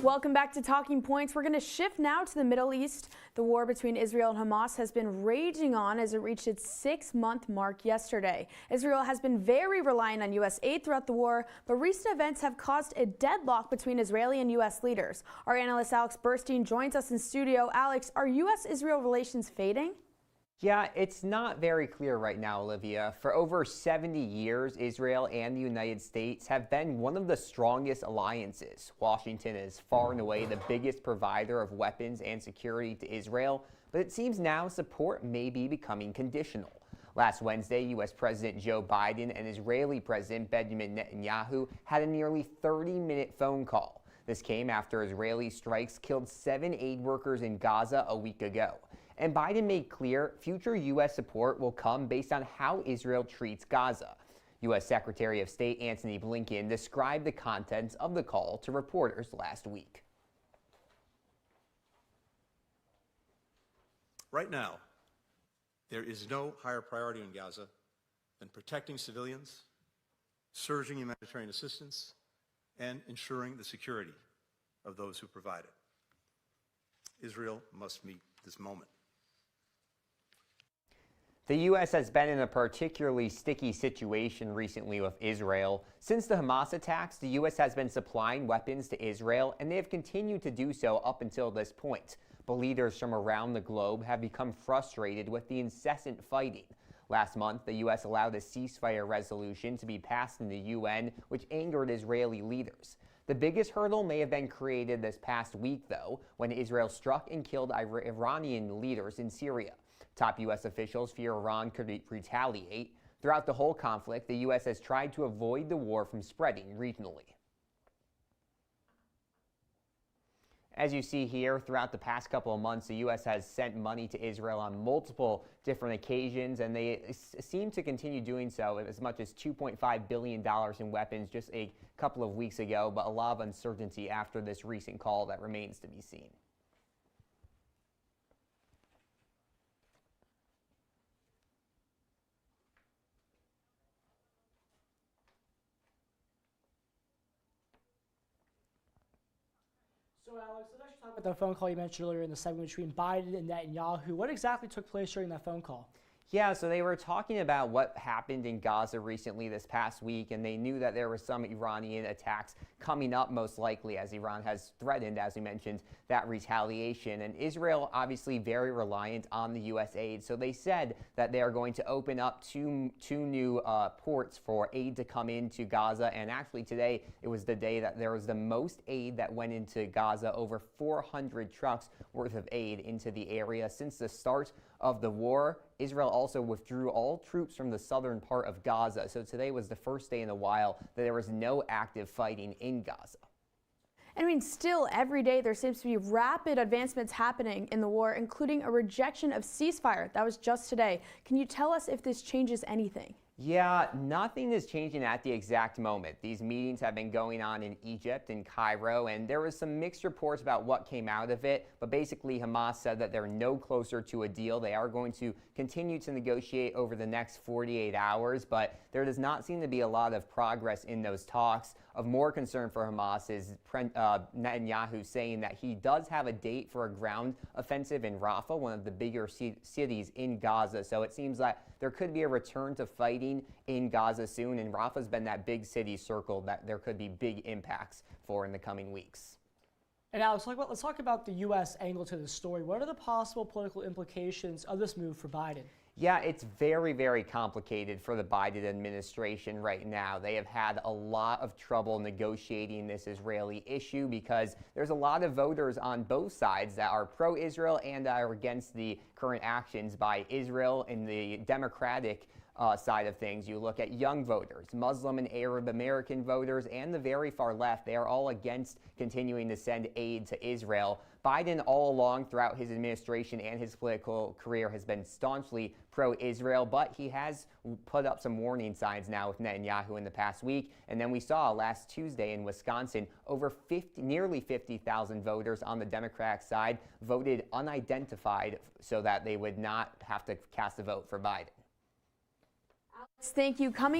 Welcome back to Talking Points. We're going to shift now to the Middle East. The war between Israel and Hamas has been raging on as it reached its 6-month mark yesterday. Israel has been very reliant on U.S. aid throughout the war, but recent events have caused a deadlock between Israeli and U.S. leaders. Our analyst Alex Burstein joins us in studio. Alex, are U.S.-Israel relations fading? Yeah, it's not very clear right now, Olivia. For over 70 years, Israel and the United States have been one of the strongest alliances. Washington is far and away the biggest provider of weapons and security to Israel, but it seems now support may be becoming conditional. Last Wednesday, U.S. President Joe Biden and Israeli President Benjamin Netanyahu had a nearly 30-minute phone call. This came after Israeli strikes killed 7 aid workers in Gaza a week ago. And Biden made clear future U.S. support will come based on how Israel treats Gaza. U.S. Secretary of State Antony Blinken described the contents of the call to reporters last week. Right now, there is no higher priority in Gaza than protecting civilians, surging humanitarian assistance, and ensuring the security of those who provide it. Israel must meet this moment. The U.S. has been in a particularly sticky situation recently with Israel. Since the Hamas attacks, the U.S. has been supplying weapons to Israel, and they have continued to do so up until this point. But leaders from around the globe have become frustrated with the incessant fighting. Last month, the U.S. allowed a ceasefire resolution to be passed in the UN, which angered Israeli leaders. The biggest hurdle may have been created this past week, though, when Israel struck and killed Iranian leaders in Syria. Top U.S. officials fear Iran could retaliate. Throughout the whole conflict, the U.S. has tried to avoid the war from spreading regionally. As you see here, throughout the past couple of months, the U.S. has sent money to Israel on multiple different occasions, and they seem to continue doing so, as much as $2.5 billion in weapons just a couple of weeks ago, but a lot of uncertainty after this recent call that remains to be seen. So, Alex, let's actually talk about the phone call you mentioned earlier in the segment between Biden and Netanyahu. What exactly took place during that phone call? Yeah, so they were talking about what happened in Gaza recently this past week, and they knew that there were some Iranian attacks coming up most likely, as Iran has threatened, as we mentioned, that retaliation. And Israel obviously very reliant on the U.S. aid, so they said that they are going to open up two new ports for aid to come into Gaza. And actually today, it was the day that there was the most aid that went into Gaza, over 400 trucks worth of aid into the area since the start of the war. Israel also withdrew all troops from the southern part of Gaza. So today was the first day in a while that there was no active fighting in Gaza. I mean, still every day there seems to be rapid advancements happening in the war, including a rejection of ceasefire. That was just today. Can you tell us if this changes anything? Yeah, nothing is changing at the exact moment. These meetings have been going on in Egypt and Cairo, and there was some mixed reports about what came out of it. But basically, Hamas said that they're no closer to a deal. They are going to continue to negotiate over the next 48 hours, but there does not seem to be a lot of progress in those talks. Of more concern for Hamas is Netanyahu saying that he does have a date for a ground offensive in Rafah, one of the bigger cities in Gaza. So it seems like there could be a return to fighting in Gaza soon, and Rafah's been that big city circle that there could be big impacts for in the coming weeks. And Alex, let's talk about the U.S. angle to this story. What are the possible political implications of this move for Biden? Yeah, it's very, very complicated for the Biden administration right now. They have had a lot of trouble negotiating this Israeli issue because there's a lot of voters on both sides that are pro-Israel and are against the current actions by Israel. In the Democratic side of things, you look at young voters, Muslim and Arab American voters, and the very far left. They are all against continuing to send aid to Israel. Biden all along throughout his administration and his political career has been staunchly pro-Israel, but he has put up some warning signs now with Netanyahu in the past week. And then we saw last Tuesday in Wisconsin, nearly 50,000 voters on the Democratic side voted unidentified so that they would not have to cast a vote for Biden. Alex, thank you. Coming up